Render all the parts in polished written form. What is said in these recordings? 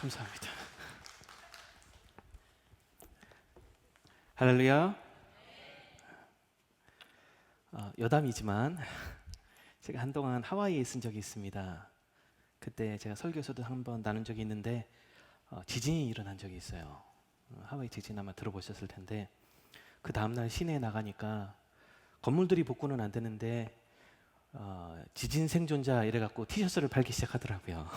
감사합니다. 할렐루야. 여담이지만 제가 한동안 하와이에 있은 적이 있습니다. 그때 제가 설교서도 한번 나눈 적이 있는데 지진이 일어난 적이 있어요. 하와이 지진 아마 들어보셨을 텐데 그 다음날 시내에 나가니까 건물들이 복구는 안 되는데 지진 생존자 이래갖고 티셔츠를 팔기 시작하더라고요.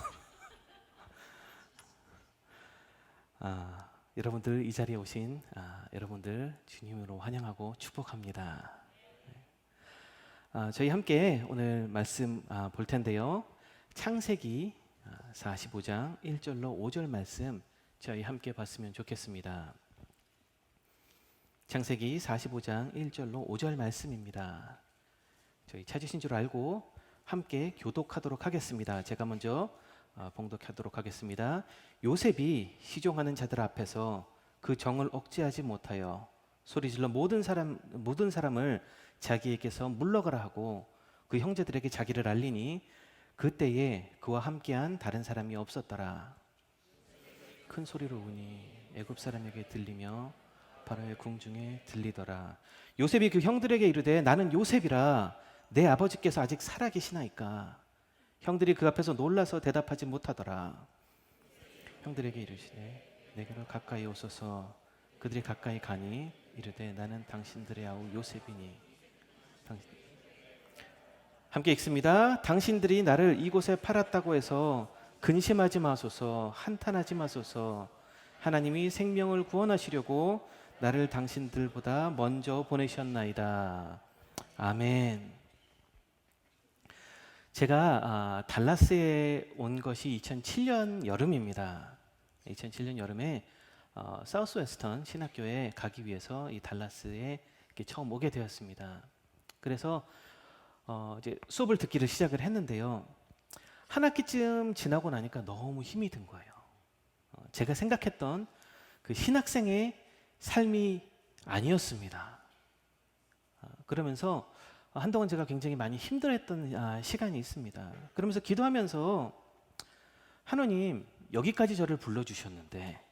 여러분들 이 자리에 오신 여러분들 주님으로 환영하고 축복합니다. 저희 함께 오늘 말씀 볼 텐데요. 창세기 45장 1절로 5절 말씀 저희 함께 봤으면 좋겠습니다. 창세기 45장 1절로 5절 말씀입니다. 저희 찾으신 줄 알고 함께 교독하도록 하겠습니다. 제가 먼저 봉독하도록 하겠습니다. 요셉이 시종하는 자들 앞에서 그 정을 억제하지 못하여 소리질러 모든 사람을 자기에게서 물러가라 하고 그 형제들에게 자기를 알리니 그때에 그와 함께한 다른 사람이 없었더라. 큰 소리로 우니 애굽 사람에게 들리며 바로의 궁중에 들리더라. 요셉이 그 형들에게 이르되 나는 요셉이라 내 아버지께서 아직 살아계시나이까. 형들이 그 앞에서 놀라서 대답하지 못하더라. 형들에게 이르시되 내게로 가까이 오소서. 그들이 가까이 가니 이르되 나는 당신들의 아우 요셉이니. 함께 읽습니다. 당신들이 나를 이곳에 팔았다고 해서 근심하지 마소서. 한탄하지 마소서. 하나님이 생명을 구원하시려고 나를 당신들보다 먼저 보내셨나이다. 아멘. 제가 달라스에 온 것이 2007년 여름입니다. 2007년 여름에 사우스 웨스턴 신학교에 가기 위해서 이 달라스에 처음 오게 되었습니다. 그래서 이제 수업을 듣기를 시작을 했는데요. 한 학기쯤 지나고 나니까 너무 힘이 든 거예요. 제가 생각했던 그 신학생의 삶이 아니었습니다. 그러면서 한동안 제가 굉장히 많이 힘들었던 시간이 있습니다. 그러면서 기도하면서 하나님 여기까지 저를 불러주셨는데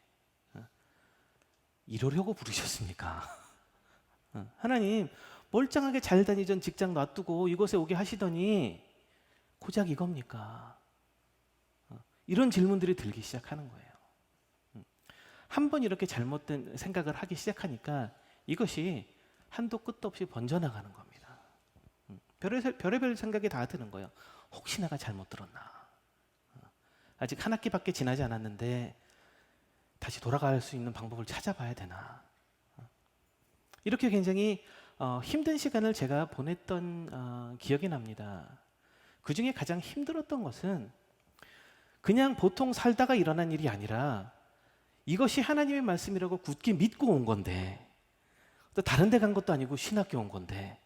이러려고 부르셨습니까? 하나님 멀쩡하게 잘 다니던 직장 놔두고 이곳에 오게 하시더니 고작 이겁니까? 이런 질문들이 들기 시작하는 거예요. 한 번 이렇게 잘못된 생각을 하기 시작하니까 이것이 한도 끝도 없이 번져나가는 겁니다. 별의별 생각이 다 드는 거예요. 혹시 내가 잘못 들었나? 아직 한 학기밖에 지나지 않았는데 다시 돌아갈 수 있는 방법을 찾아봐야 되나? 이렇게 굉장히 힘든 시간을 제가 보냈던 기억이 납니다. 그 중에 가장 힘들었던 것은 그냥 보통 살다가 일어난 일이 아니라 이것이 하나님의 말씀이라고 굳게 믿고 온 건데 또 다른 데 간 것도 아니고 신학교 온 건데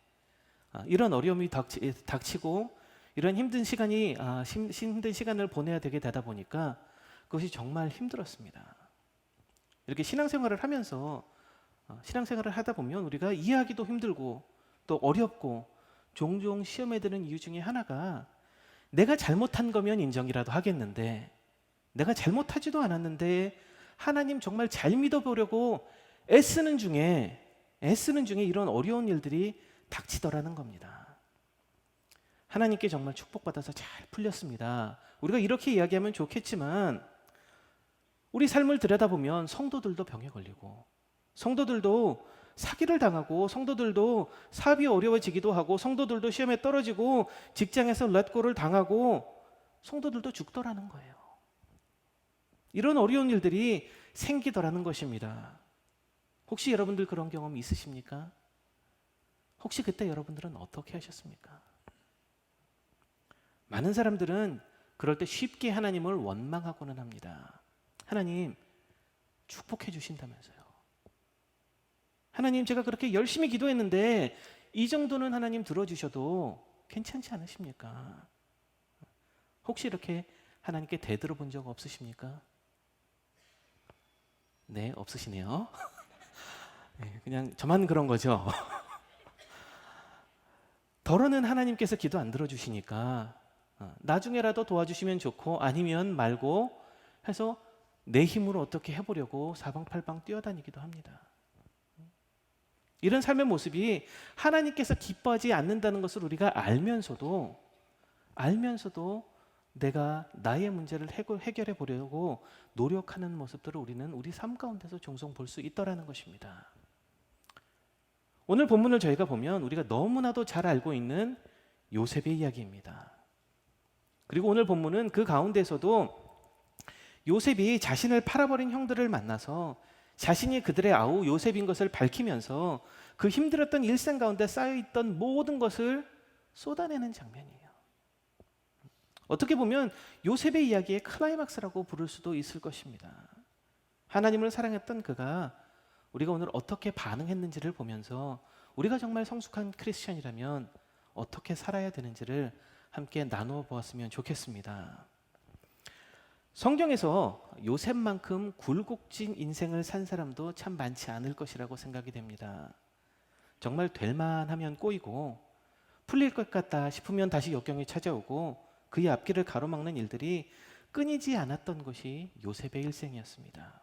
이런 어려움이 닥치고 이런 힘든 시간을 보내야 되게 되다 보니까 그것이 정말 힘들었습니다. 이렇게 신앙생활을 하면서 신앙생활을 하다 보면 우리가 이해하기도 힘들고 또 어렵고 종종 시험에 드는 이유 중에 하나가 내가 잘못한 거면 인정이라도 하겠는데 내가 잘못하지도 않았는데 하나님 정말 잘 믿어보려고 애쓰는 중에 이런 어려운 일들이 닥치더라는 겁니다. 하나님께 정말 축복받아서 잘 풀렸습니다. 우리가 이렇게 이야기하면 좋겠지만 우리 삶을 들여다보면 성도들도 병에 걸리고 성도들도 사기를 당하고 성도들도 사업이 어려워지기도 하고 성도들도 시험에 떨어지고 직장에서 렛고를 당하고 성도들도 죽더라는 거예요. 이런 어려운 일들이 생기더라는 것입니다. 혹시 여러분들 그런 경험 있으십니까? 혹시 그때 여러분들은 어떻게 하셨습니까? 많은 사람들은 그럴 때 쉽게 하나님을 원망하고는 합니다. 하나님 축복해 주신다면서요. 하나님 제가 그렇게 열심히 기도했는데 이 정도는 하나님 들어주셔도 괜찮지 않으십니까? 혹시 이렇게 하나님께 대들어 본 적 없으십니까? 네, 없으시네요. 네, 그냥 저만 그런 거죠. 더러는 하나님께서 기도 안 들어주시니까 나중에라도 도와주시면 좋고 아니면 말고 해서 내 힘으로 어떻게 해보려고 사방팔방 뛰어다니기도 합니다. 이런 삶의 모습이 하나님께서 기뻐하지 않는다는 것을 우리가 알면서도 내가 나의 문제를 해결해 보려고 노력하는 모습들을 우리는 우리 삶 가운데서 종종 볼 수 있더라는 것입니다. 오늘 본문을 저희가 보면 우리가 너무나도 잘 알고 있는 요셉의 이야기입니다. 그리고 오늘 본문은 그 가운데서도 요셉이 자신을 팔아버린 형들을 만나서 자신이 그들의 아우 요셉인 것을 밝히면서 그 힘들었던 일생 가운데 쌓여있던 모든 것을 쏟아내는 장면이에요. 어떻게 보면 요셉의 이야기의 클라이막스라고 부를 수도 있을 것입니다. 하나님을 사랑했던 그가 우리가 오늘 어떻게 반응했는지를 보면서 우리가 정말 성숙한 크리스천이라면 어떻게 살아야 되는지를 함께 나누어 보았으면 좋겠습니다. 성경에서 요셉만큼 굴곡진 인생을 산 사람도 참 많지 않을 것이라고 생각이 됩니다. 정말 될만하면 꼬이고 풀릴 것 같다 싶으면 다시 역경이 찾아오고 그의 앞길을 가로막는 일들이 끊이지 않았던 것이 요셉의 일생이었습니다.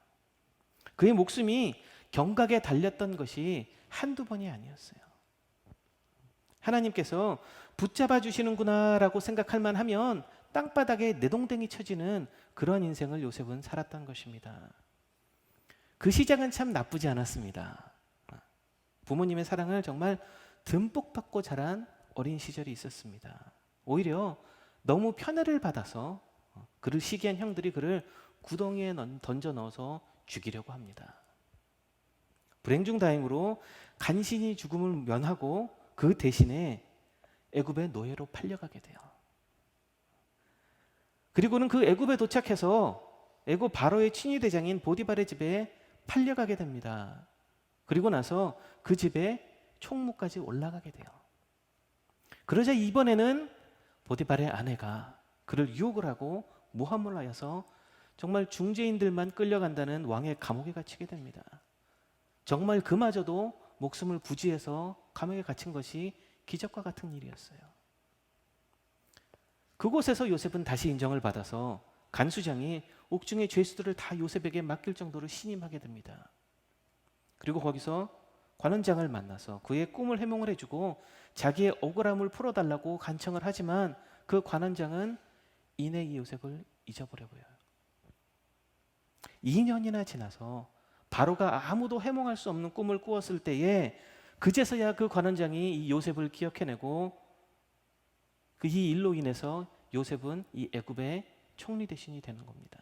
그의 목숨이 경각에 달렸던 것이 한두 번이 아니었어요. 하나님께서 붙잡아 주시는구나 라고 생각할 만하면 땅바닥에 내동댕이 쳐지는 그런 인생을 요셉은 살았던 것입니다. 그 시작은 참 나쁘지 않았습니다. 부모님의 사랑을 정말 듬뿍 받고 자란 어린 시절이 있었습니다. 오히려 너무 편애를 받아서 그를 시기한 형들이 그를 구덩이에 던져 넣어서 죽이려고 합니다. 불행 중 다행으로 간신히 죽음을 면하고 그 대신에 애굽의 노예로 팔려가게 돼요. 그리고는 그 애굽에 도착해서 애굽 바로의 친위대장인 보디발의 집에 팔려가게 됩니다. 그리고 나서 그 집에 총무까지 올라가게 돼요. 그러자 이번에는 보디발의 아내가 그를 유혹을 하고 모함을 하여서 정말 중재인들만 끌려간다는 왕의 감옥에 갇히게 됩니다. 정말 그마저도 목숨을 부지해서 감옥에 갇힌 것이 기적과 같은 일이었어요. 그곳에서 요셉은 다시 인정을 받아서 간수장이 옥중의 죄수들을 다 요셉에게 맡길 정도로 신임하게 됩니다. 그리고 거기서 관원장을 만나서 그의 꿈을 해몽을 해주고 자기의 억울함을 풀어달라고 간청을 하지만 그 관원장은 이내 이 요셉을 잊어버려 보여요. 2년이나 지나서 바로가 아무도 해몽할 수 없는 꿈을 꾸었을 때에 그제서야 그 관원장이 이 요셉을 기억해내고 이 일로 인해서 요셉은 이 애굽의 총리 대신이 되는 겁니다.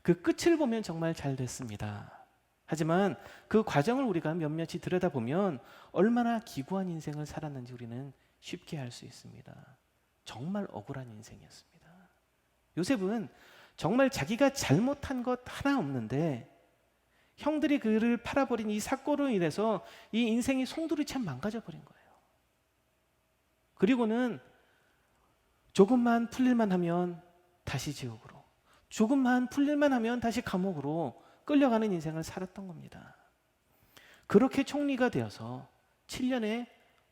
그 끝을 보면 정말 잘 됐습니다. 하지만 그 과정을 우리가 몇몇이 들여다보면 얼마나 기구한 인생을 살았는지 우리는 쉽게 알 수 있습니다. 정말 억울한 인생이었습니다. 요셉은 정말 자기가 잘못한 것 하나 없는데 형들이 그를 팔아버린 이 사건으로 인해서 이 인생이 송두리째 망가져 버린 거예요. 그리고는 조금만 풀릴만 하면 다시 지옥으로, 조금만 풀릴만 하면 다시 감옥으로 끌려가는 인생을 살았던 겁니다. 그렇게 총리가 되어서 7년의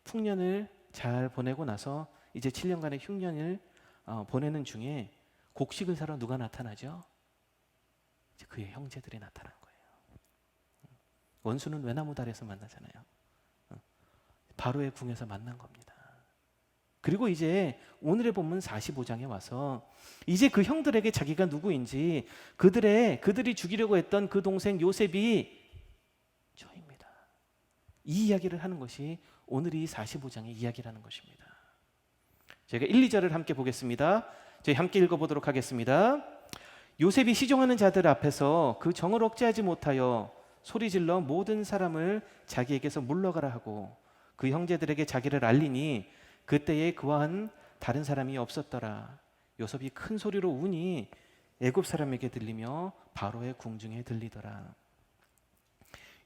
풍년을 잘 보내고 나서 이제 7년간의 흉년을 보내는 중에 곡식을 사러 누가 나타나죠? 이제 그의 형제들이 나타난 거예요. 원수는 외나무 다리에서 만나잖아요. 바로의 궁에서 만난 겁니다. 그리고 이제 오늘의 본문 45장에 와서 이제 그 형들에게 자기가 누구인지 그들이 죽이려고 했던 그 동생 요셉이 저입니다. 이 이야기를 하는 것이 오늘 이 45장의 이야기라는 것입니다. 저희가 1, 2절을 함께 보겠습니다. 저희 함께 읽어보도록 하겠습니다. 요셉이 시종하는 자들 앞에서 그 정을 억제하지 못하여 소리질러 모든 사람을 자기에게서 물러가라 하고 그 형제들에게 자기를 알리니 그때에 그와 한 다른 사람이 없었더라. 요셉이 큰 소리로 우니 애굽 사람에게 들리며 바로의 궁중에 들리더라.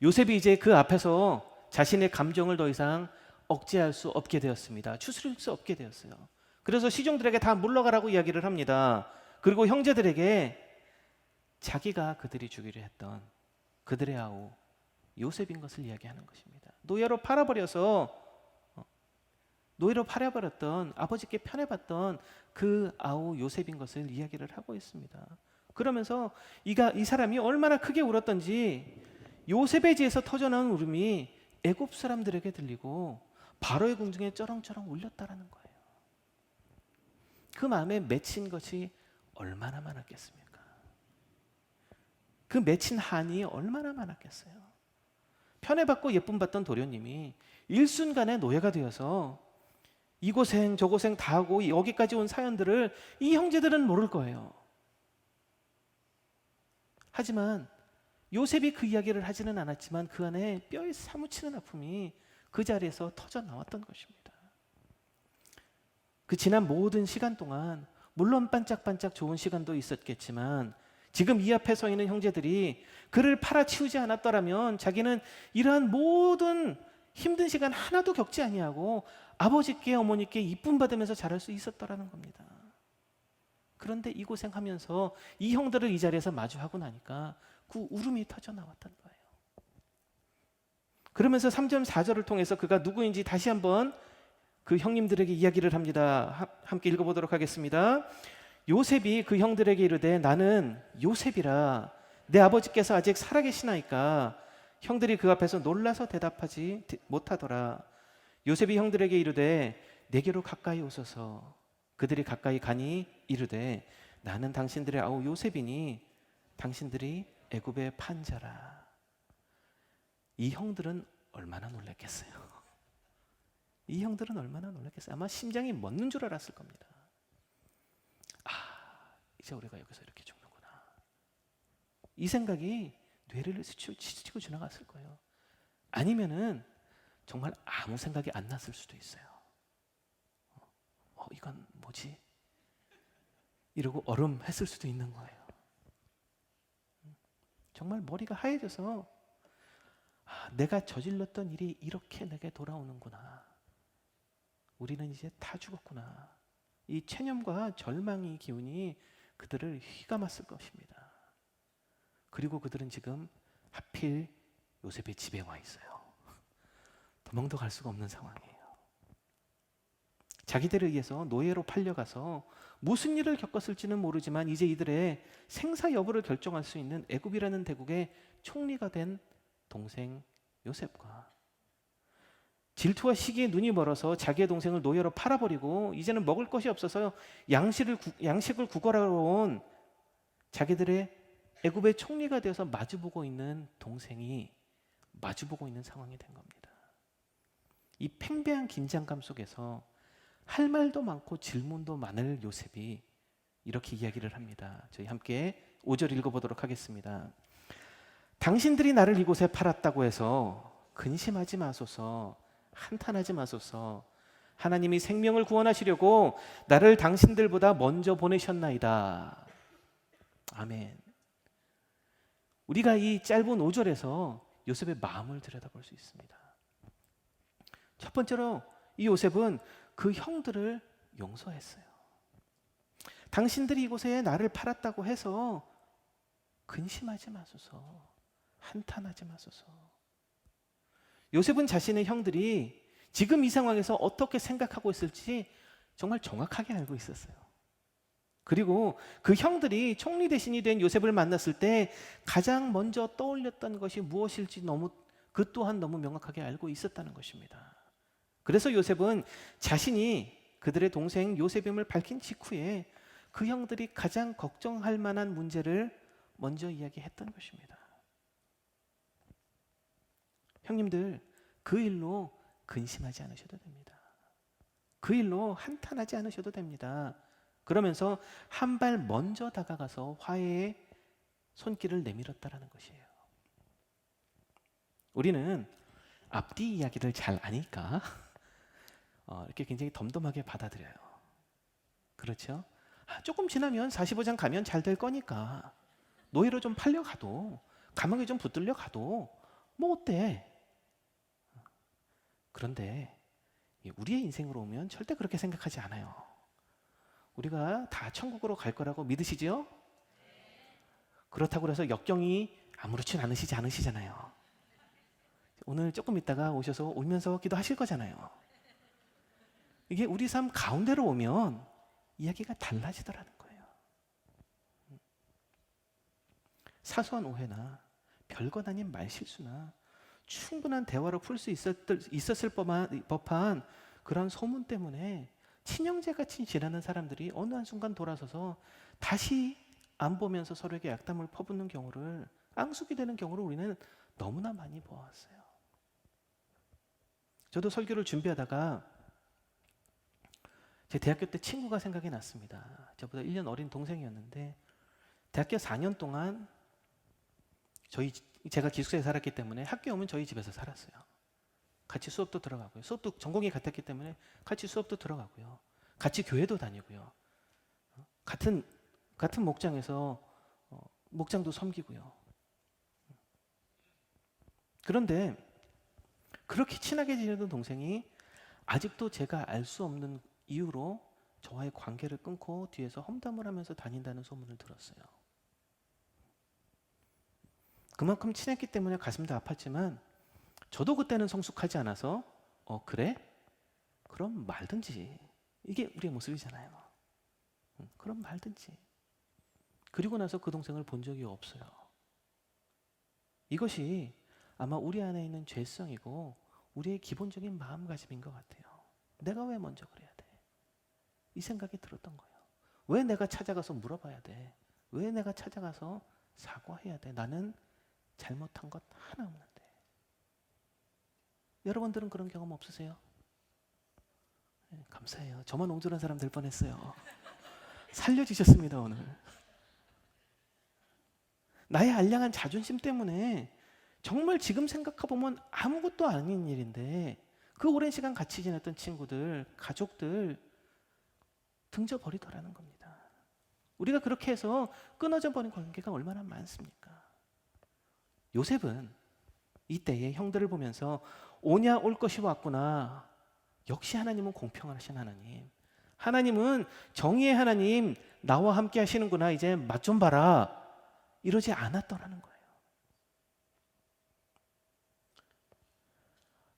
요셉이 이제 그 앞에서 자신의 감정을 더 이상 억제할 수 없게 되었습니다. 추스릴 수 없게 되었어요. 그래서 시종들에게 다 물러가라고 이야기를 합니다. 그리고 형제들에게 자기가 그들이 죽이려 했던 그들의 아우 요셉인 것을 이야기하는 것입니다. 노예로 팔아버렸던 아버지께 편애받던 그 아우 요셉인 것을 이야기를 하고 있습니다. 그러면서 이 사람이 얼마나 크게 울었던지 요셉의 지에서 터져나온 울음이 애굽 사람들에게 들리고 바로의 궁중에 쩌렁쩌렁 울렸다라는 거예요. 그 마음에 맺힌 것이 얼마나 많았겠습니까? 그 맺힌 한이 얼마나 많았겠어요. 편애받고 예쁨 받던 도련님이 일순간에 노예가 되어서 이 고생 저 고생 다 하고 여기까지 온 사연들을 이 형제들은 모를 거예요. 하지만 요셉이 그 이야기를 하지는 않았지만 그 안에 뼈에 사무치는 아픔이 그 자리에서 터져 나왔던 것입니다. 그 지난 모든 시간 동안 물론 반짝반짝 좋은 시간도 있었겠지만 지금 이 앞에 서 있는 형제들이 그를 팔아치우지 않았더라면 자기는 이러한 모든 힘든 시간 하나도 겪지 아니하고 아버지께 어머니께 이쁨 받으면서 자랄 수 있었더라는 겁니다. 그런데 이 고생하면서 이 형들을 이 자리에서 마주하고 나니까 그 울음이 터져 나왔던 거예요. 그러면서 3절 4절을 통해서 그가 누구인지 다시 한번 그 형님들에게 이야기를 합니다. 함께 읽어보도록 하겠습니다. 요셉이 그 형들에게 이르되 나는 요셉이라 내 아버지께서 아직 살아계시나이까. 형들이 그 앞에서 놀라서 대답하지 못하더라. 요셉이 형들에게 이르되 내게로 가까이 오소서. 그들이 가까이 가니 이르되 나는 당신들의 아우 요셉이니 당신들이 애굽의 판자라. 이 형들은 얼마나 놀랐겠어요. 이 형들은 얼마나 놀랐겠어요. 아마 심장이 멎는 줄 알았을 겁니다. 이제 우리가 여기서 이렇게 죽는구나. 이 생각이 뇌를 스치고 지나갔을 거예요. 아니면은 정말 아무 생각이 안 났을 수도 있어요. 이건 뭐지? 이러고 얼음했을 수도 있는 거예요. 정말 머리가 하얘져서 내가 저질렀던 일이 이렇게 내게 돌아오는구나. 우리는 이제 다 죽었구나. 이 체념과 절망의 기운이 그들을 휘감았을 것입니다. 그리고 그들은 지금 하필 요셉의 집에 와 있어요. 도망도 갈 수가 없는 상황이에요. 자기들에 의해서 노예로 팔려가서 무슨 일을 겪었을지는 모르지만 이제 이들의 생사 여부를 결정할 수 있는 애굽이라는 대국의 총리가 된 동생 요셉과 질투와 시기에 눈이 멀어서 자기의 동생을 노예로 팔아버리고 이제는 먹을 것이 없어서 양식을 구걸하러 온 자기들의 애굽의 총리가 되어서 마주보고 있는 동생이 마주보고 있는 상황이 된 겁니다. 이 팽배한 긴장감 속에서 할 말도 많고 질문도 많을 요셉이 이렇게 이야기를 합니다. 저희 함께 5절 읽어보도록 하겠습니다. 당신들이 나를 이곳에 팔았다고 해서 근심하지 마소서. 한탄하지 마소서. 하나님이 생명을 구원하시려고 나를 당신들보다 먼저 보내셨나이다. 아멘. 우리가 이 짧은 5절에서 요셉의 마음을 들여다볼 수 있습니다. 첫 번째로 이 요셉은 그 형들을 용서했어요. 당신들이 이곳에 나를 팔았다고 해서 근심하지 마소서. 한탄하지 마소서. 요셉은 자신의 형들이 지금 이 상황에서 어떻게 생각하고 있을지 정말 정확하게 알고 있었어요. 그리고 그 형들이 총리 대신이 된 요셉을 만났을 때 가장 먼저 떠올렸던 것이 무엇일지 그 또한 너무 명확하게 알고 있었다는 것입니다. 그래서 요셉은 자신이 그들의 동생 요셉임을 밝힌 직후에 그 형들이 가장 걱정할 만한 문제를 먼저 이야기했던 것입니다. 형님들, 그 일로 근심하지 않으셔도 됩니다. 그 일로 한탄하지 않으셔도 됩니다. 그러면서 한 발 먼저 다가가서 화해의 손길을 내밀었다라는 것이에요. 우리는 앞뒤 이야기를 잘 아니까 이렇게 굉장히 덤덤하게 받아들여요. 그렇죠? 조금 지나면 45장 가면 잘 될 거니까 노예로 좀 팔려가도 감옥에 좀 붙들려 가도 뭐 어때? 그런데 우리의 인생으로 오면 절대 그렇게 생각하지 않아요. 우리가 다 천국으로 갈 거라고 믿으시죠? 그렇다고 해서 역경이 아무렇지 않으시잖아요. 오늘 조금 있다가 오셔서 울면서 기도하실 거잖아요. 이게 우리 삶 가운데로 오면 이야기가 달라지더라는 거예요. 사소한 오해나 별것 아닌 말실수나 충분한 대화로 풀 수 있었을 법한 그런 소문 때문에 친형제같이 지내는 사람들이 어느 한순간 돌아서서 다시 안 보면서 서로에게 약담을 퍼붓는 경우를, 앙숙이 되는 경우를 우리는 너무나 많이 보았어요. 저도 설교를 준비하다가 제 대학교 때 친구가 생각이 났습니다. 저보다 1년 어린 동생이었는데 대학교 4년 동안 제가 기숙사에 살았기 때문에 학교에 오면 저희 집에서 살았어요. 같이 수업도 들어가고요. 수업도 전공이 같았기 때문에 같이 수업도 들어가고요. 같이 교회도 다니고요. 같은 목장에서 목장도 섬기고요. 그런데 그렇게 친하게 지내던 동생이 아직도 제가 알 수 없는 이유로 저와의 관계를 끊고 뒤에서 험담을 하면서 다닌다는 소문을 들었어요. 그만큼 친했기 때문에 가슴도 아팠지만 저도 그때는 성숙하지 않아서 그래? 그럼 말든지. 이게 우리의 모습이잖아요. 그럼 말든지. 그리고 나서 그 동생을 본 적이 없어요. 이것이 아마 우리 안에 있는 죄성이고 우리의 기본적인 마음가짐인 것 같아요. 내가 왜 먼저 그래야 돼? 이 생각이 들었던 거예요. 왜 내가 찾아가서 물어봐야 돼? 왜 내가 찾아가서 사과해야 돼? 나는 잘못한 것 하나 없는데. 여러분들은 그런 경험 없으세요? 네, 감사해요. 저만 옹졸한 사람 될 뻔했어요. 살려주셨습니다 오늘. 나의 알량한 자존심 때문에 정말 지금 생각해보면 아무것도 아닌 일인데 그 오랜 시간 같이 지냈던 친구들, 가족들 등져버리더라는 겁니다. 우리가 그렇게 해서 끊어져 버린 관계가 얼마나 많습니까? 요셉은 이때에 형들을 보면서 오냐 올 것이 왔구나. 역시 하나님은 공평하신 하나님. 하나님은 정의의 하나님, 나와 함께 하시는구나. 이제 맛 좀 봐라. 이러지 않았더라는 거예요.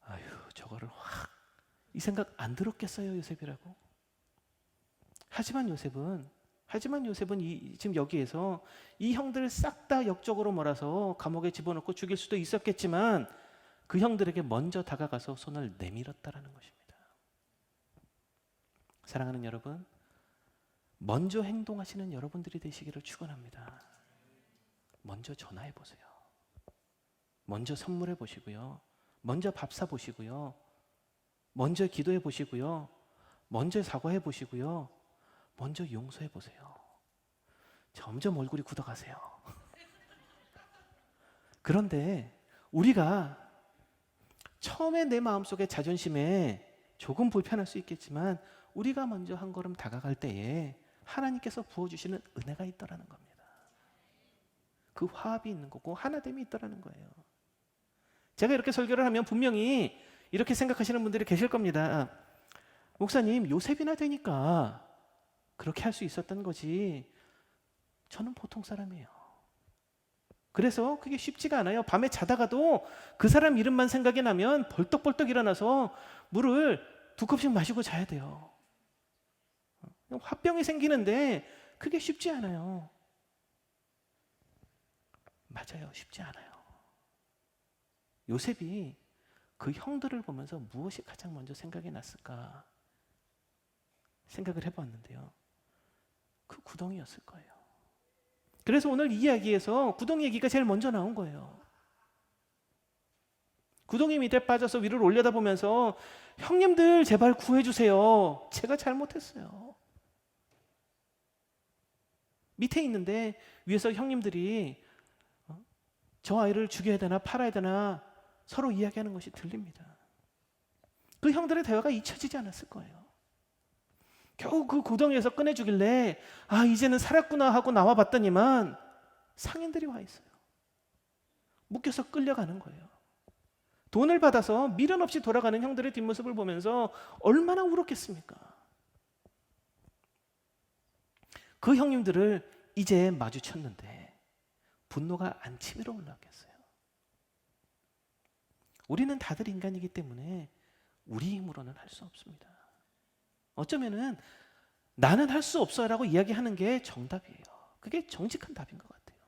아유, 저거를 확 이 생각 안 들었겠어요, 요셉이라고? 하지만 요셉은 지금 여기에서 이 형들을 싹 다 역적으로 몰아서 감옥에 집어넣고 죽일 수도 있었겠지만 그 형들에게 먼저 다가가서 손을 내밀었다라는 것입니다. 사랑하는 여러분, 먼저 행동하시는 여러분들이 되시기를 축원합니다. 먼저 전화해 보세요. 먼저 선물해 보시고요. 먼저 밥 사 보시고요. 먼저 기도해 보시고요. 먼저 사과해 보시고요. 먼저 용서해 보세요. 점점 얼굴이 굳어가세요. 그런데 우리가 처음에 내 마음속에 자존심에 조금 불편할 수 있겠지만 우리가 먼저 한 걸음 다가갈 때에 하나님께서 부어주시는 은혜가 있더라는 겁니다. 그 화합이 있는 거고 하나됨이 있더라는 거예요. 제가 이렇게 설교를 하면 분명히 이렇게 생각하시는 분들이 계실 겁니다. 목사님, 요셉이나 되니까 그렇게 할 수 있었던 거지 저는 보통 사람이에요. 그래서 그게 쉽지가 않아요. 밤에 자다가도 그 사람 이름만 생각이 나면 벌떡벌떡 일어나서 물을 2컵씩 마시고 자야 돼요. 화병이 생기는데 그게 쉽지 않아요. 맞아요. 쉽지 않아요. 요셉이 그 형들을 보면서 무엇이 가장 먼저 생각이 났을까 생각을 해봤는데요. 그 구덩이였을 거예요. 그래서 오늘 이 이야기에서 구덩이 얘기가 제일 먼저 나온 거예요. 구덩이 밑에 빠져서 위를 올려다보면서 형님들 제발 구해주세요. 제가 잘못했어요. 밑에 있는데 위에서 형님들이 저 아이를 죽여야 되나 팔아야 되나 서로 이야기하는 것이 들립니다. 그 형들의 대화가 잊혀지지 않았을 거예요. 겨우 그 구덩이에서 꺼내주길래 이제는 살았구나 하고 나와 봤더니만 상인들이 와 있어요. 묶여서 끌려가는 거예요. 돈을 받아서 미련 없이 돌아가는 형들의 뒷모습을 보면서 얼마나 울었겠습니까? 그 형님들을 이제 마주쳤는데 분노가 안 치밀어 올라왔겠어요. 우리는 다들 인간이기 때문에 우리 힘으로는 할 수 없습니다. 어쩌면은 나는 할 수 없어라고 이야기하는 게 정답이에요. 그게 정직한 답인 것 같아요.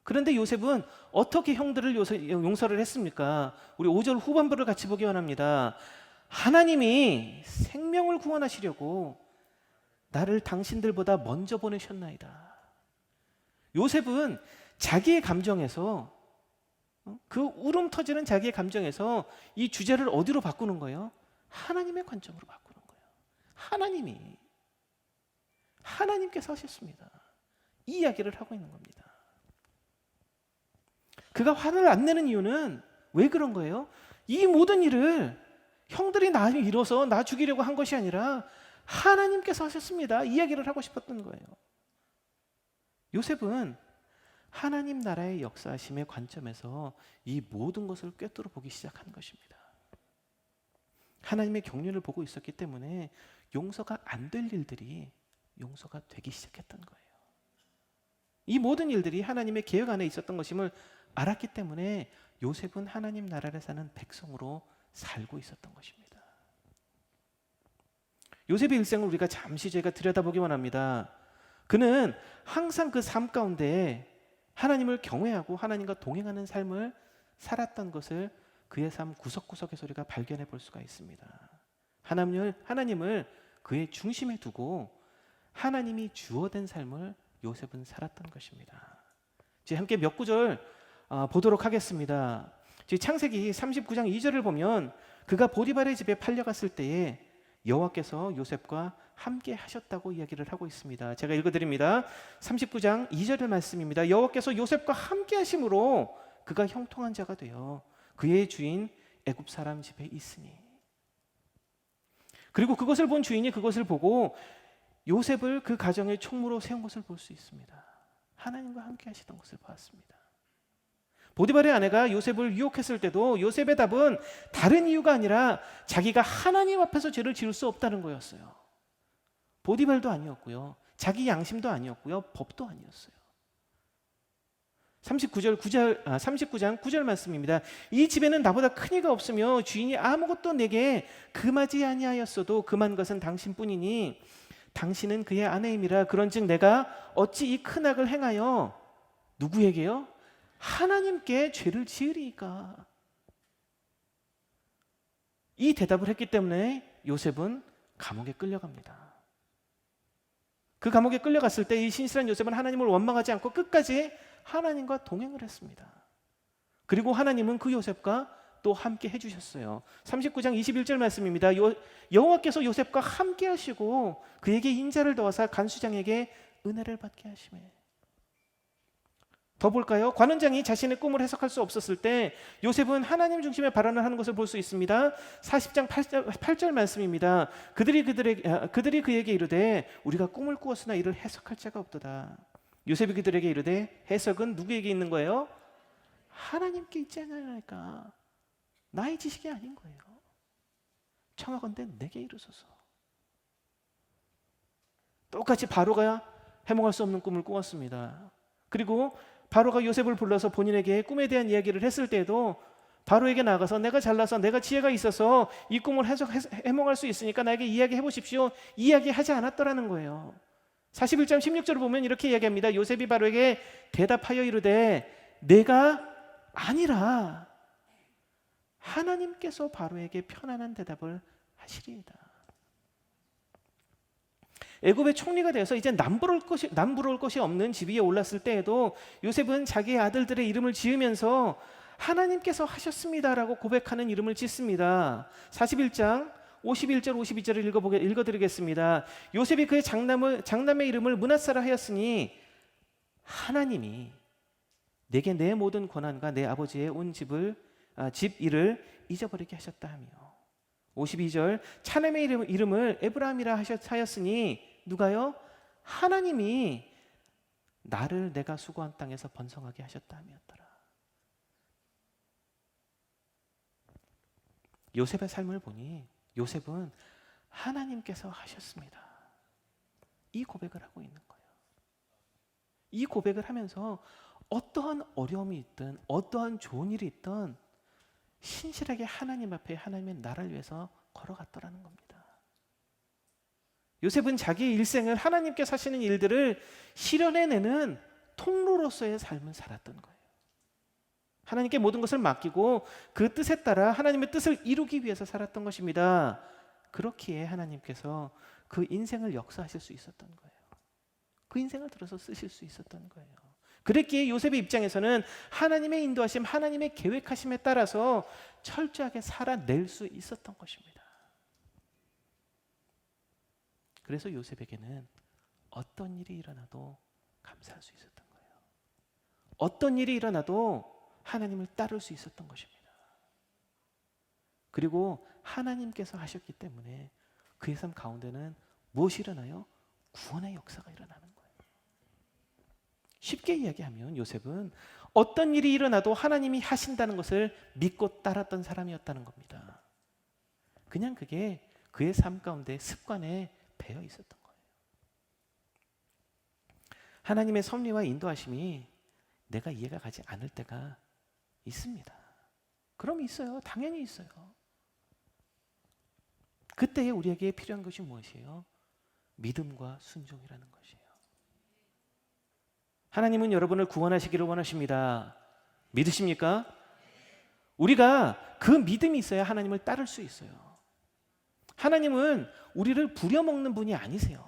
그런데 요셉은 어떻게 형들을 용서를 했습니까? 우리 5절 후반부를 같이 보기 원합니다. 하나님이 생명을 구원하시려고 나를 당신들보다 먼저 보내셨나이다. 요셉은 자기의 감정에서, 그 울음 터지는 자기의 감정에서 이 주제를 어디로 바꾸는 거예요? 하나님의 관점으로 바꾸는 거예요. 하나님께서 하셨습니다. 이 이야기를 하고 있는 겁니다. 그가 화를 안 내는 이유는 왜 그런 거예요? 이 모든 일을 형들이 나 잃어서 나 죽이려고 한 것이 아니라 하나님께서 하셨습니다. 이 이야기를 하고 싶었던 거예요. 요셉은 하나님 나라의 역사하심의 관점에서 이 모든 것을 꿰뚫어 보기 시작한 것입니다. 하나님의 경륜을 보고 있었기 때문에 용서가 안 될 일들이 용서가 되기 시작했던 거예요. 이 모든 일들이 하나님의 계획 안에 있었던 것임을 알았기 때문에 요셉은 하나님 나라를 사는 백성으로 살고 있었던 것입니다. 요셉의 일생을 우리가 잠시 저희가 들여다보기 원합니다. 그는 항상 그 삶 가운데 하나님을 경외하고 하나님과 동행하는 삶을 살았던 것을 그의 삶 구석구석에서 우리가 발견해 볼 수가 있습니다. 하나님을 그의 중심에 두고 하나님이 주어된 삶을 요셉은 살았던 것입니다. 이제 함께 몇 구절 보도록 하겠습니다. 창세기 39장 2절을 보면 그가 보디발의 집에 팔려갔을 때에 여호와께서 요셉과 함께 하셨다고 이야기를 하고 있습니다. 제가 읽어드립니다. 39장 2절의 말씀입니다. 여호와께서 요셉과 함께 하심으로 그가 형통한 자가 되어 그의 주인 애굽 사람 집에 있으니. 그리고 그것을 본 주인이 그것을 보고 요셉을 그 가정의 총무로 세운 것을 볼 수 있습니다. 하나님과 함께 하시던 것을 보았습니다. 보디발의 아내가 요셉을 유혹했을 때도 요셉의 답은 다른 이유가 아니라 자기가 하나님 앞에서 죄를 지을 수 없다는 거였어요. 보디발도 아니었고요, 자기 양심도 아니었고요, 법도 아니었어요. 39장 9절 말씀입니다. 이 집에는 나보다 큰 이가 없으며 주인이 아무것도 내게 금하지 아니하였어도 금한 것은 당신뿐이니 당신은 그의 아내임이라. 그런즉 내가 어찌 이 큰 악을 행하여 누구에게요? 하나님께 죄를 지으리이까. 이 대답을 했기 때문에 요셉은 감옥에 끌려갑니다. 그 감옥에 끌려갔을 때 이 신실한 요셉은 하나님을 원망하지 않고 끝까지 하나님과 동행을 했습니다. 그리고 하나님은 그 요셉과 또 함께 해주셨어요. 39장 21절 말씀입니다. 여호와께서 요셉과 함께 하시고 그에게 인자를 더하사 간수장에게 은혜를 받게 하시매. 더 볼까요? 관원장이 자신의 꿈을 해석할 수 없었을 때 요셉은 하나님 중심의 발언을 하는 것을 볼 수 있습니다. 40장 8절 말씀입니다. 그들이 그에게 이르되 우리가 꿈을 꾸었으나 이를 해석할 자가 없도다. 요셉이 그들에게 이르되 해석은 누구에게 있는 거예요? 하나님께 있지 않냐니까. 나의 지식이 아닌 거예요. 청하건대 내게 이르소서. 똑같이 바로가 해몽할 수 없는 꿈을 꾸었습니다. 그리고 바로가 요셉을 불러서 본인에게 꿈에 대한 이야기를 했을 때에도 바로에게 나가서 내가 잘나서 내가 지혜가 있어서 이 꿈을 해몽할 수 있으니까 나에게 이야기해 보십시오. 이야기하지 않았더라는 거예요. 41장 16절을 보면 이렇게 이야기합니다. 요셉이 바로에게 대답하여 이르되 내가 아니라 하나님께서 바로에게 편안한 대답을 하시리이다. 애굽의 총리가 되어서 이제 남부러울 것이 없는 집 위에 올랐을 때에도 요셉은 자기의 아들들의 이름을 지으면서 하나님께서 하셨습니다라고 고백하는 이름을 짓습니다. 41장 51절 52절을 읽어드리겠습니다. 요셉이 그의 장남의 이름을 므낫사라 하였으니 하나님이 내게 내 모든 권한과 내 아버지의 온 집 일을 잊어버리게 하셨다 하며. 52절 차남의 이름을 에브라임이라 하였으니 누가요? 하나님이 나를 내가 수고한 땅에서 번성하게 하셨다 함이었더라. 요셉의 삶을 보니 요셉은 하나님께서 하셨습니다. 이 고백을 하고 있는 거예요. 이 고백을 하면서 어떠한 어려움이 있든 어떠한 좋은 일이 있든 신실하게 하나님 앞에 하나님의 나라를 위해서 걸어갔더라는 겁니다. 요셉은 자기의 일생을 하나님께서 하시는 일들을 실현해내는 통로로서의 삶을 살았던 거예요. 하나님께 모든 것을 맡기고 그 뜻에 따라 하나님의 뜻을 이루기 위해서 살았던 것입니다. 그렇기에 하나님께서 그 인생을 역사하실 수 있었던 거예요. 그 인생을 들어서 쓰실 수 있었던 거예요. 그랬기에 요셉의 입장에서는 하나님의 인도하심, 하나님의 계획하심에 따라서 철저하게 살아낼 수 있었던 것입니다. 그래서 요셉에게는 어떤 일이 일어나도 감사할 수 있었던 거예요. 어떤 일이 일어나도 하나님을 따를 수 있었던 것입니다. 그리고 하나님께서 하셨기 때문에 그의 삶 가운데는 무엇이 일어나요? 구원의 역사가 일어나는 거예요. 쉽게 이야기하면 요셉은 어떤 일이 일어나도 하나님이 하신다는 것을 믿고 따랐던 사람이었다는 겁니다. 그냥 그게 그의 삶 가운데 습관에 배어 있었던 거예요. 하나님의 섭리와 인도하심이 내가 이해가 가지 않을 때가 있습니다. 그럼 있어요. 당연히 있어요. 그때에 우리에게 필요한 것이 무엇이에요? 믿음과 순종이라는 것이에요. 하나님은 여러분을 구원하시기를 원하십니다. 믿으십니까? 우리가 그 믿음이 있어야 하나님을 따를 수 있어요. 하나님은 우리를 부려먹는 분이 아니세요.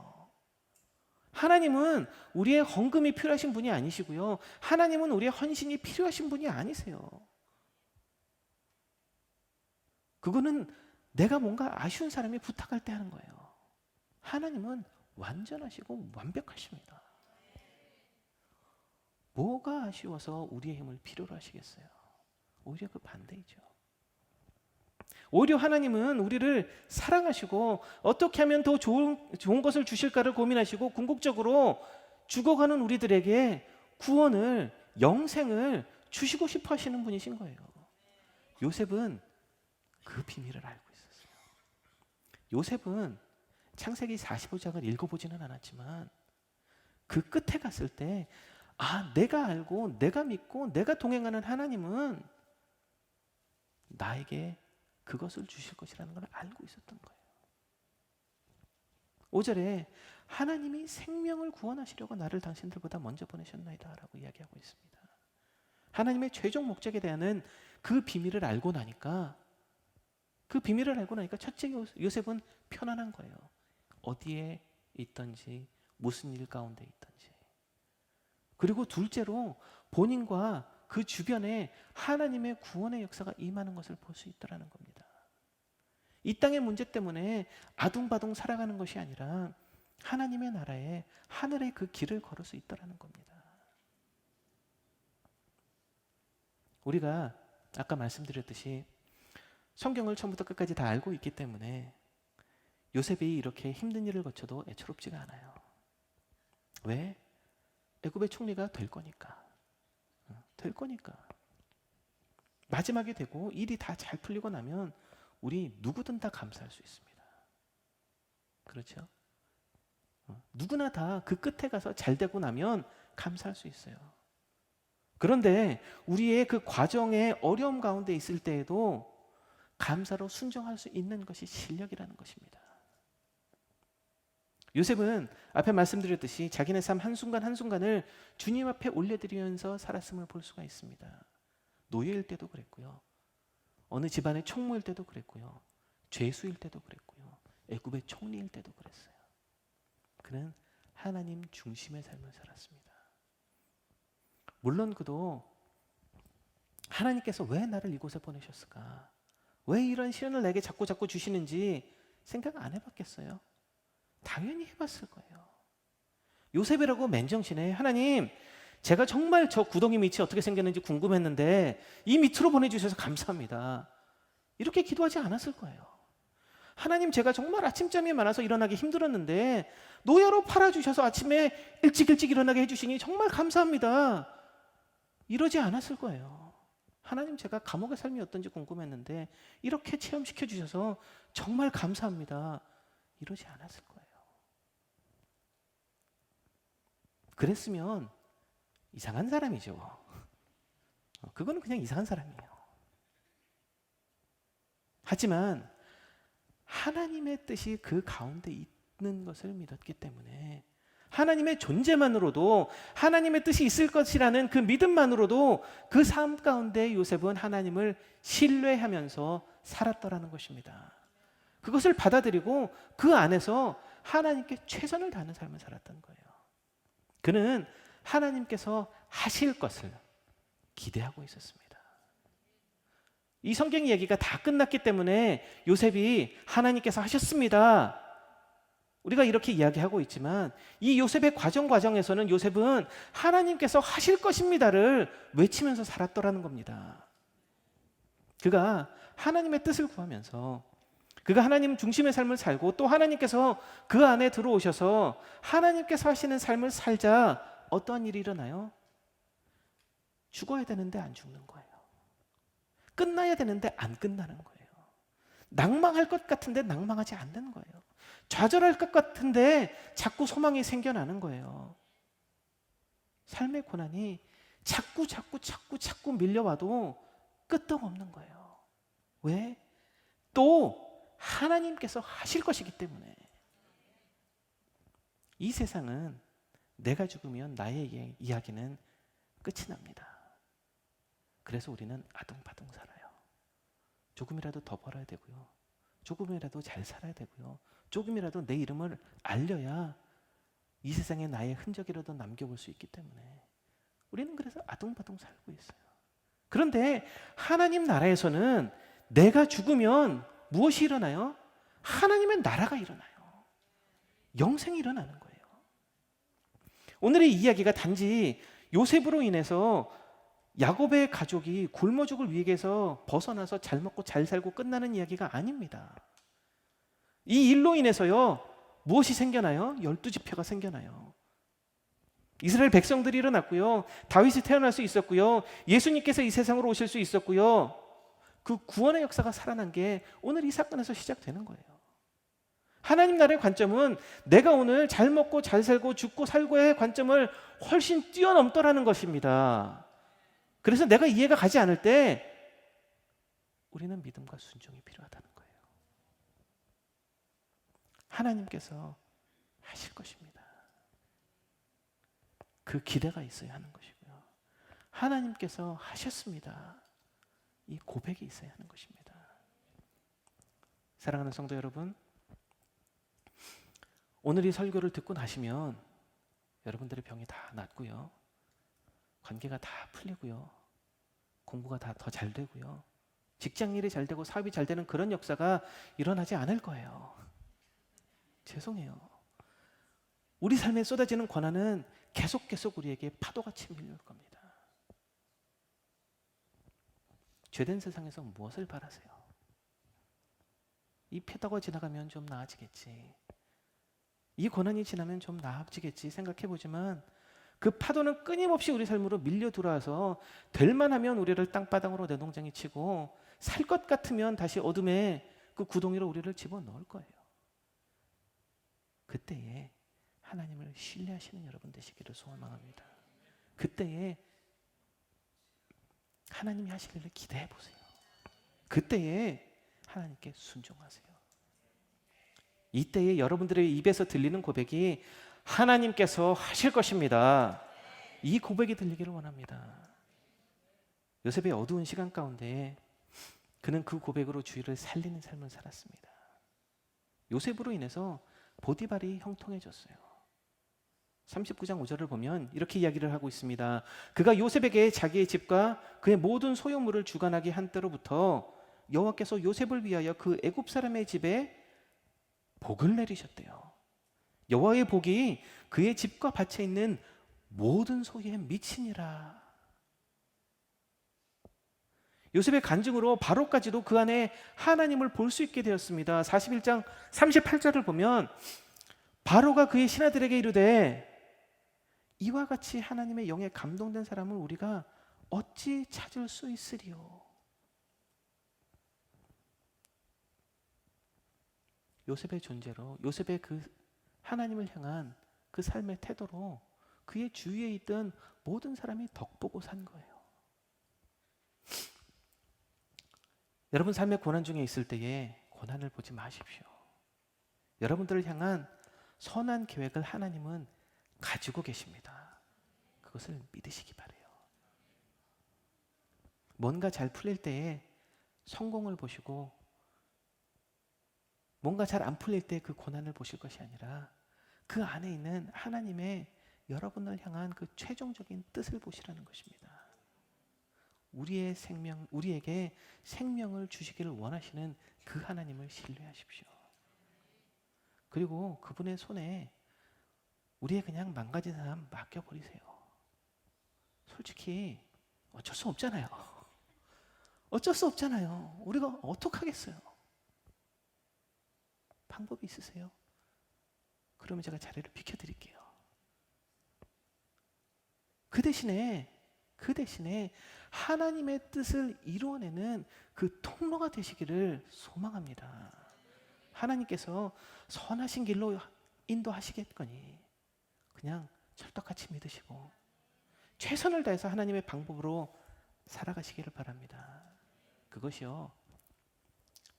하나님은 우리의 헌금이 필요하신 분이 아니시고요. 하나님은 우리의 헌신이 필요하신 분이 아니세요. 그거는 내가 뭔가 아쉬운 사람이 부탁할 때 하는 거예요. 하나님은 완전하시고 완벽하십니다. 뭐가 아쉬워서 우리의 힘을 필요로 하시겠어요? 오히려 그 반대이죠. 오히려 하나님은 우리를 사랑하시고 어떻게 하면 더 좋은 것을 주실까를 고민하시고 궁극적으로 죽어가는 우리들에게 구원을, 영생을 주시고 싶어 하시는 분이신 거예요. 요셉은 그 비밀을 알고 있었어요. 요셉은 창세기 45장을 읽어보지는 않았지만 그 끝에 갔을 때 내가 알고 내가 믿고 내가 동행하는 하나님은 나에게 그것을 주실 것이라는 걸 알고 있었던 거예요. 5절에 하나님이 생명을 구원하시려고 나를 당신들보다 먼저 보내셨나이다 라고 이야기하고 있습니다. 하나님의 최종 목적에 대한 그 비밀을 알고 나니까 첫째 요셉은 편안한 거예요. 어디에 있든지 무슨 일 가운데 있든지. 그리고 둘째로 본인과 그 주변에 하나님의 구원의 역사가 임하는 것을 볼 수 있다는 겁니다. 이 땅의 문제 때문에 아둥바둥 살아가는 것이 아니라 하나님의 나라에 하늘의 그 길을 걸을 수 있다는 겁니다. 우리가 아까 말씀드렸듯이 성경을 처음부터 끝까지 다 알고 있기 때문에 요셉이 이렇게 힘든 일을 거쳐도 애처롭지가 않아요. 왜? 애굽의 총리가 될 거니까. 마지막이 되고 일이 다 잘 풀리고 나면 우리 누구든 다 감사할 수 있습니다. 그렇죠? 누구나 다 그 끝에 가서 잘 되고 나면 감사할 수 있어요. 그런데 우리의 그 과정의 어려움 가운데 있을 때에도 감사로 순종할 수 있는 것이 실력이라는 것입니다. 요셉은 앞에 말씀드렸듯이 자기네 삶 한순간 한순간을 주님 앞에 올려드리면서 살았음을 볼 수가 있습니다. 노예일 때도 그랬고요. 어느 집안의 총무일 때도 그랬고요. 죄수일 때도 그랬고요. 애굽의 총리일 때도 그랬어요. 그는 하나님 중심의 삶을 살았습니다. 물론 그도 하나님께서 왜 나를 이곳에 보내셨을까? 왜 이런 시련을 내게 자꾸 주시는지 생각 안 해봤겠어요? 당연히 해봤을 거예요. 요셉이라고 맨정신에 하나님, 제가 정말 저 구덩이 밑이 어떻게 생겼는지 궁금했는데 이 밑으로 보내주셔서 감사합니다. 이렇게 기도하지 않았을 거예요. 하나님, 제가 정말 아침잠이 많아서 일어나기 힘들었는데 노예로 팔아주셔서 아침에 일찍 일어나게 해주시니 정말 감사합니다. 이러지 않았을 거예요. 하나님, 제가 감옥의 삶이 어떤지 궁금했는데 이렇게 체험시켜 주셔서 정말 감사합니다. 이러지 않았을 거예요. 그랬으면 이상한 사람이죠. 그거는 그냥 이상한 사람이에요. 하지만 하나님의 뜻이 그 가운데 있는 것을 믿었기 때문에 하나님의 존재만으로도, 하나님의 뜻이 있을 것이라는 그 믿음만으로도 그 삶 가운데 요셉은 하나님을 신뢰하면서 살았더라는 것입니다. 그것을 받아들이고 그 안에서 하나님께 최선을 다하는 삶을 살았던 거예요. 그는 하나님께서 하실 것을 기대하고 있었습니다. 이 성경 이야기가 다 끝났기 때문에 요셉이 하나님께서 하셨습니다, 우리가 이렇게 이야기하고 있지만, 이 요셉의 과정에서는 요셉은 하나님께서 하실 것입니다를 외치면서 살았더라는 겁니다. 그가 하나님의 뜻을 구하면서, 그가 하나님 중심의 삶을 살고, 또 하나님께서 그 안에 들어오셔서 하나님께서 하시는 삶을 살자 어떠한 일이 일어나요? 죽어야 되는데 안 죽는 거예요. 끝나야 되는데 안 끝나는 거예요. 낭망할 것 같은데 낭망하지 않는 거예요. 좌절할 것 같은데 자꾸 소망이 생겨나는 거예요. 삶의 고난이 자꾸 밀려와도 끄떡없는 거예요. 왜? 또 하나님께서 하실 것이기 때문에. 이 세상은 내가 죽으면 나의 이야기는 끝이 납니다. 그래서 우리는 아둥바둥 살아요. 조금이라도 더 벌어야 되고요, 조금이라도 잘 살아야 되고요, 조금이라도 내 이름을 알려야 이 세상에 나의 흔적이라도 남겨볼 수 있기 때문에 우리는 그래서 아둥바둥 살고 있어요. 그런데 하나님 나라에서는 내가 죽으면 무엇이 일어나요? 하나님의 나라가 일어나요. 영생이 일어나는 거예요. 오늘의 이야기가 단지 요셉으로 인해서 야곱의 가족이 굶어 죽을 위기에서 벗어나서 잘 먹고 잘 살고 끝나는 이야기가 아닙니다. 이 일로 인해서요, 무엇이 생겨나요? 12지파가 생겨나요. 이스라엘 백성들이 일어났고요, 다윗이 태어날 수 있었고요, 예수님께서 이 세상으로 오실 수 있었고요, 그 구원의 역사가 살아난 게 오늘 이 사건에서 시작되는 거예요. 하나님 나라의 관점은 내가 오늘 잘 먹고 잘 살고 죽고 살고의 관점을 훨씬 뛰어넘더라는 것입니다. 그래서 내가 이해가 가지 않을 때 우리는 믿음과 순종이 필요하다는 거예요. 하나님께서 하실 것입니다. 그 기대가 있어야 하는 것이고요, 하나님께서 하셨습니다, 이 고백이 있어야 하는 것입니다. 사랑하는 성도 여러분, 오늘 이 설교를 듣고 나시면 여러분들의 병이 다 낫고요, 관계가 다 풀리고요, 공부가 다 더 잘 되고요, 직장일이 잘 되고 사업이 잘 되는 그런 역사가 일어나지 않을 거예요. 죄송해요. 우리 삶에 쏟아지는 고난은 계속 우리에게 파도같이 밀려올 겁니다. 죄된 세상에서 무엇을 바라세요? 이 파도가 지나가면 좀 나아지겠지, 이 고난이 지나면 좀 나아지겠지 생각해보지만 그 파도는 끊임없이 우리 삶으로 밀려 들어와서 될만하면 우리를 땅바닥으로 내동댕이 치고, 살 것 같으면 다시 어둠의 그 구덩이로 우리를 집어넣을 거예요. 그때에 하나님을 신뢰하시는 여러분 되시기를 소망합니다. 그때에 하나님이 하실 일을 기대해 보세요. 그때에 하나님께 순종하세요. 이때에 여러분들의 입에서 들리는 고백이 하나님께서 하실 것입니다, 이 고백이 들리기를 원합니다. 요셉의 어두운 시간 가운데 그는 그 고백으로 주위를 살리는 삶을 살았습니다. 요셉으로 인해서 보디발이 형통해졌어요. 39장 5절을 보면 이렇게 이야기를 하고 있습니다. 그가 요셉에게 자기의 집과 그의 모든 소유물을 주관하게 한 때로부터 여호와께서 요셉을 위하여 그 애굽 사람의 집에 복을 내리셨대요. 여호와의 복이 그의 집과 밭에 있는 모든 소유에 미치니라. 요셉의 간증으로 바로까지도 그 안에 하나님을 볼 수 있게 되었습니다. 41장 38절을 보면 바로가 그의 신하들에게 이르되 이와 같이 하나님의 영에 감동된 사람을 우리가 어찌 찾을 수 있으리요. 요셉의 존재로, 요셉의 그 하나님을 향한 그 삶의 태도로 그의 주위에 있던 모든 사람이 덕보고 산 거예요. 여러분 삶의 고난 중에 있을 때에 고난을 보지 마십시오. 여러분들을 향한 선한 계획을 하나님은 가지고 계십니다. 그것을 믿으시기 바래요. 뭔가 잘 풀릴 때에 성공을 보시고 뭔가 잘 안 풀릴 때 그 고난을 보실 것이 아니라 그 안에 있는 하나님의 여러분을 향한 그 최종적인 뜻을 보시라는 것입니다. 우리에게 생명을 주시기를 원하시는 그 하나님을 신뢰하십시오. 그리고 그분의 손에 우리의 그냥 망가진 삶 맡겨버리세요. 솔직히 어쩔 수 없잖아요. 어쩔 수 없잖아요. 우리가 어떡하겠어요? 방법이 있으세요? 그러면 제가 자리를 비켜드릴게요. 그 대신에 하나님의 뜻을 이루어내는 그 통로가 되시기를 소망합니다. 하나님께서 선하신 길로 인도하시겠거니 그냥 철떡같이 믿으시고 최선을 다해서 하나님의 방법으로 살아가시기를 바랍니다. 그것이요,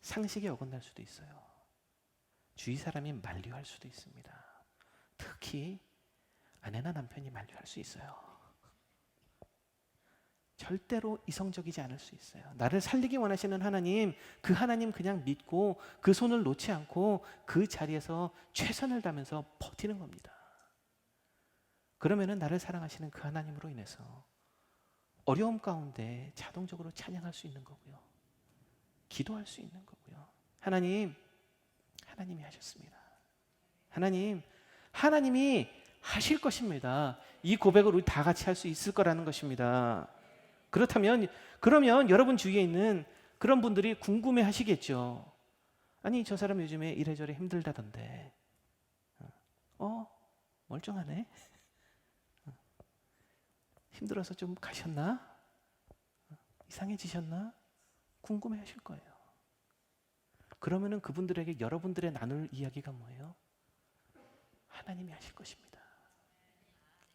상식에 어긋날 수도 있어요. 주위 사람이 만류할 수도 있습니다. 특히 아내나 남편이 만류할 수 있어요. 절대로 이성적이지 않을 수 있어요. 나를 살리기 원하시는 하나님, 그 하나님 그냥 믿고 그 손을 놓지 않고 그 자리에서 최선을 다하면서 버티는 겁니다. 그러면은 나를 사랑하시는 그 하나님으로 인해서 어려움 가운데 자동적으로 찬양할 수 있는 거고요. 기도할 수 있는 거고요. 하나님이 하셨습니다. 하나님이 하실 것입니다. 이 고백을 우리 다 같이 할 수 있을 거라는 것입니다. 그러면 여러분 주위에 있는 그런 분들이 궁금해 하시겠죠. 아니, 저 사람 요즘에 이래저래 힘들다던데. 멀쩡하네. 힘들어서 좀 가셨나? 이상해지셨나? 궁금해 하실 거예요. 그러면은 그분들에게 여러분들의 나눌 이야기가 뭐예요? 하나님이 하실 것입니다.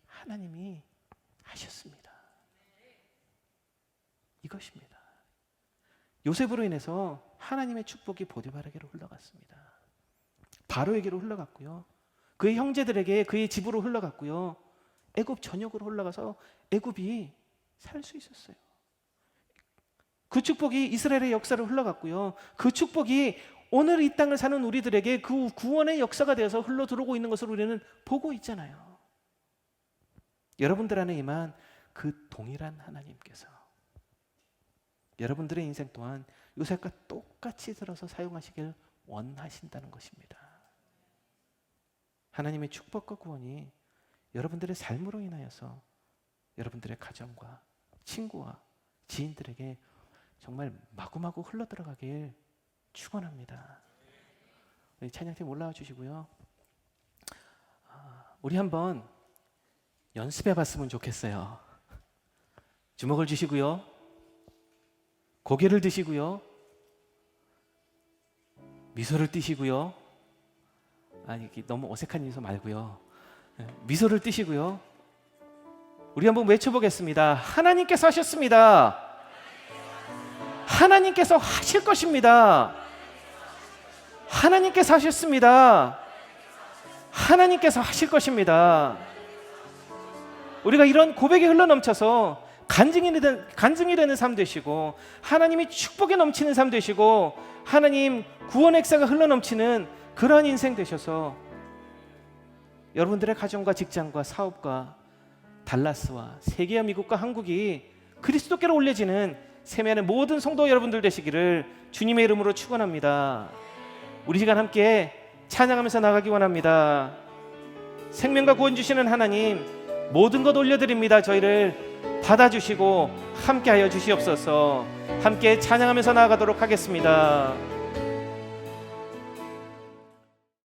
하나님이 하셨습니다. 이것입니다. 요셉으로 인해서 하나님의 축복이 보디발에게로 흘러갔습니다. 바로에게로 흘러갔고요. 그의 형제들에게 그의 집으로 흘러갔고요. 애굽 전역으로 흘러가서 애굽이 살 수 있었어요. 그 축복이 이스라엘의 역사로 흘러갔고요. 그 축복이 오늘 이 땅을 사는 우리들에게 그 구원의 역사가 되어서 흘러 들어오고 있는 것을 우리는 보고 있잖아요. 여러분들 안에 임한 그 동일한 하나님께서 여러분들의 인생 동안 요셉과 똑같이 들어서 사용하시길 원하신다는 것입니다. 하나님의 축복과 구원이 여러분들의 삶으로 인하여서 여러분들의 가정과 친구와 지인들에게 정말 마구마구 흘러들어가길 축원합니다. 찬양팀 올라와 주시고요. 우리 한번 연습해 봤으면 좋겠어요. 주먹을 주시고요. 고개를 드시고요. 미소를 띠시고요. 아니, 너무 어색한 미소 말고요. 미소를 띠시고요. 우리 한번 외쳐보겠습니다. 하나님께서 하셨습니다. 하나님께서 하실 것입니다. 하나님께서 하셨습니다. 하나님께서 하실 것입니다. 우리가 이런 고백이 흘러넘쳐서 간증이 되는 삶 되시고 하나님이 축복에 넘치는 삶 되시고 하나님 구원의 역사가 흘러넘치는 그러한 인생 되셔서 여러분들의 가정과 직장과 사업과 달라스와 세계와 미국과 한국이 그리스도께로 올려지는 세면의 모든 성도 여러분들 되시기를 주님의 이름으로 축원합니다. 우리 시간 함께 찬양하면서 나가기 원합니다. 생명과 구원 주시는 하나님, 모든 것 올려드립니다. 저희를 받아주시고 함께하여 주시옵소서. 함께 찬양하면서 나아가도록 하겠습니다.